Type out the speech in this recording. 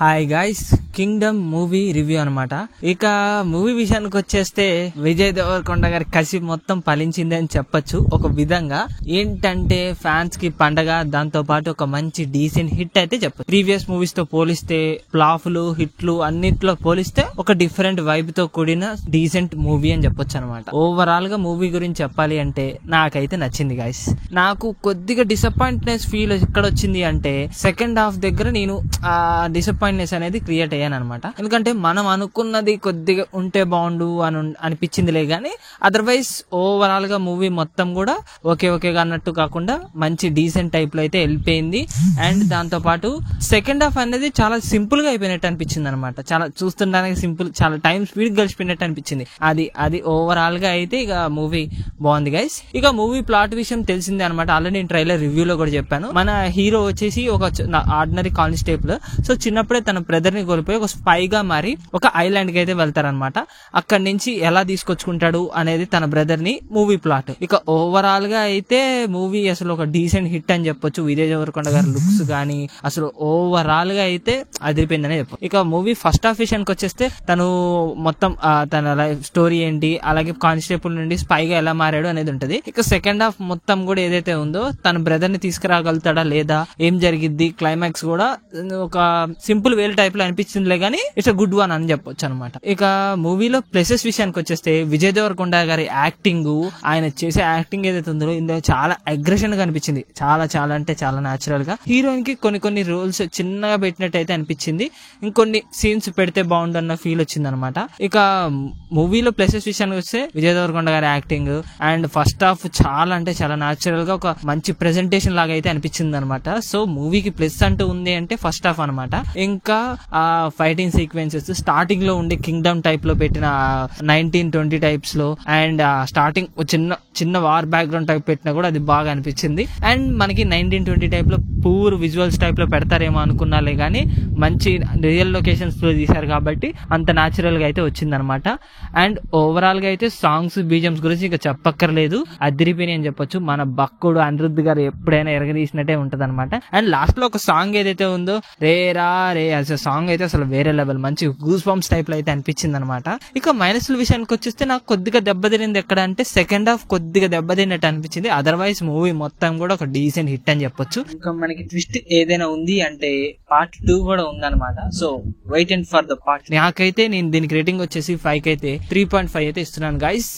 Hi guys, Kingdom movie review అనమాట. ఇక movie విషయానికి వచ్చేస్తే విజయ్ దేవరకొండ గారి కసి మొత్తం ఫలించింది అని చెప్పొచ్చు. ఒక విధంగా ఏంటంటే ఫ్యాన్స్ కి పండగ, దాంతో పాటు ఒక మంచి డీసెంట్ హిట్ అయితే చెప్పచ్చు. ప్రీవియస్ మూవీస్ తో పోలిస్తే, ఫ్లాఫ్లు హిట్లు అన్నిట్లో పోలిస్తే ఒక డిఫరెంట్ వైబ్ తో కూడిన డీసెంట్ మూవీ అని చెప్పొచ్చు అనమాట. ఓవరాల్ గా మూవీ గురించి చెప్పాలి అంటే నాకైతే నచ్చింది గైస్. నాకు కొద్దిగా డిసప్పాయింట్నెస్ ఫీల్ ఎక్కడ వచ్చింది అంటే సెకండ్ హాఫ్ దగ్గర నేను డిసప్పాయింట్నెస్ అనేది క్రియేట్ అయ్యాను అనమాట. ఎందుకంటే మనం అనుకున్నది కొద్దిగా ఉంటే బాగుండు అని అనిపించిందిలే గానీ అదర్వైజ్ ఓవరాల్ గా మూవీ మొత్తం కూడా ఓకేగా అన్నట్టు కాకుండా మంచి డీసెంట్ టైప్ లో అయితే వెళ్ళిపోయింది. అండ్ దాంతో పాటు సెకండ్ హాఫ్ అనేది చాలా సింపుల్ గా అయిపోయినట్టు అనిపించింది అనమాట. చాలా చూస్తుండడానికి సింపుల్, చాలా టైం స్పీడ్ గడిచిపోయినట్టు అనిపించింది. అది ఓవరాల్ గా అయితే ఇక మూవీ బాగుంది గైస్. ఇక మూవీ ప్లాట్ విషయం తెలిసిందే అనమాట. ఆల్రెడీ నేను ట్రైలర్ రివ్యూలో కూడా చెప్పాను. మన హీరో వచ్చేసి ఒక ఆర్డినరీ కానిస్టేబుల్. సో చిన్నప్పుడే తన బ్రదర్ ని కోల్పోయి ఒక స్పై గా మారి ఒక ఐలాండ్ కి అయితే వెళ్తారనమాట. అక్కడి నుంచి ఎలా తీసుకొచ్చుకుంటాడు అనేది తన బ్రదర్ ని మూవీ ప్లాట్. ఇక ఓవరాల్ గా అయితే మూవీ అసలు ఒక డీసెంట్ హిట్ అని చెప్పొచ్చు. విజయ్ దేవరకొండ గారి లుక్స్ గానీ అసలు ఓవరాల్ గా అయితే అదిరిపోయిందనే చెప్పు. ఇక మూవీ ఫస్ట్ హాఫ్ విషయానికి వచ్చేస్తే తను మొత్తం తన లైఫ్ స్టోరీ ఏంటి, అలాగే కానిస్టేబుల్ నుండి స్పై గా ఎలా మారాడు అనేది ఉంటది. ఇక సెకండ్ హాఫ్ మొత్తం కూడా ఏదైతే ఉందో తన బ్రదర్ ని తీసుకురాగలుగుతాడా లేదా, ఏం జరిగిద్ది, క్లైమాక్స్ కూడా ఒక సింపుల్ వేల్ టైప్ లో అనిపించిందిలే గానీ ఇట్స్ గుడ్ వన్ అని చెప్పొచ్చు అనమాట. ఇక మూవీలో ప్లేసెస్ విషయానికి వచ్చేస్తే విజయ్ దేవరకొండ గారి యాక్టింగ్, ఆయన చేసే యాక్టింగ్ ఏదైతే ఉందో ఇందులో చాలా అగ్రెషన్ గా అనిపించింది. చాలా అంటే చాలా న్యాచురల్ గా. హీరోయిన్ కి కొన్ని రోల్స్ చిన్నగా పెట్టినట్టు అయితే అనిపించింది. ఇంకొన్ని సీన్స్ పెడితే బాగుండు అన్న ఫీల్ వచ్చింది అనమాట. ఇక మూవీలో ప్లేసెస్ విషయానికి వస్తే విజయ్ దేవరకొండ గారి యాక్టింగ్ అండ్ ఫస్ట్ హాఫ్ చాలా అంటే చాలా న్యాచురల్ గా ఒక మంచి ప్రెజెంటేషన్ లాగా అయితే అనిపించింది అనమాట. సో మూవీకి ప్లస్ అంటూ ఉంది అంటే ఫస్ట్ హాఫ్ అనమాట. ఇంకా ఆ ఫైటింగ్ సీక్వెన్సెస్ స్టార్టింగ్ లో ఉండే కింగ్డమ్ టైప్ లో పెట్టిన 1920 టైప్స్ లో అండ్ స్టార్టింగ్ చిన్న వార్ బ్యాక్గ్రౌండ్ టైప్ పెట్టినా కూడా అది బాగా అనిపించింది. అండ్ మనకి 1920 టైప్ లో పూర్ విజువల్స్ టైప్ లో పెడతారేమో అనుకున్నాలే గానీ మంచి రియల్ లొకేషన్స్ లో తీశారు కాబట్టి అంత న్యాచురల్ గా అయితే వచ్చింది అనమాట. అండ్ ఓవరాల్ గా అయితే సాంగ్స్, బీజిఎమ్స్ గురించి ఇంకా చెప్పక్కర్లేదు, అదిరిపోయినాయి అని చెప్పొచ్చు. మన బక్కుడు అనిరుద్ధ్ గారు ఎప్పుడైనా ఎరగదీసినట్టే ఉంటది అనమాట. అండ్ లాస్ట్ లో ఒక సాంగ్ ఏదైతే ఉందో రే అసలు సాంగ్ అయితే అసలు వేరే లెవెల్, మంచి గూస్ బంప్స్ టైప్ లో అయితే అనిపించింది అనమాట. ఇక మైనస్ల విషయానికి వచ్చేస్తే నాకు కొద్దిగా దెబ్బతిరింది ఎక్కడ అంటే సెకండ్ హాఫ్ కొద్దిగా దెబ్బతిన్నట్టు అనిపించింది. అదర్వైజ్ మూవీ మొత్తం కూడా ఒక డీసెంట్ హిట్ అని చెప్పొచ్చు. ఇంకా మనకి ట్విస్ట్ ఏదైనా ఉంది అంటే పార్ట్ 2 కూడా ఉందన్నమాట. So wait and for the part. నాకైతే నేను దీనికి రేటింగ్ వచ్చేసి 5 అయితే 3.5 అయితే ఇస్తున్నాను గైస్.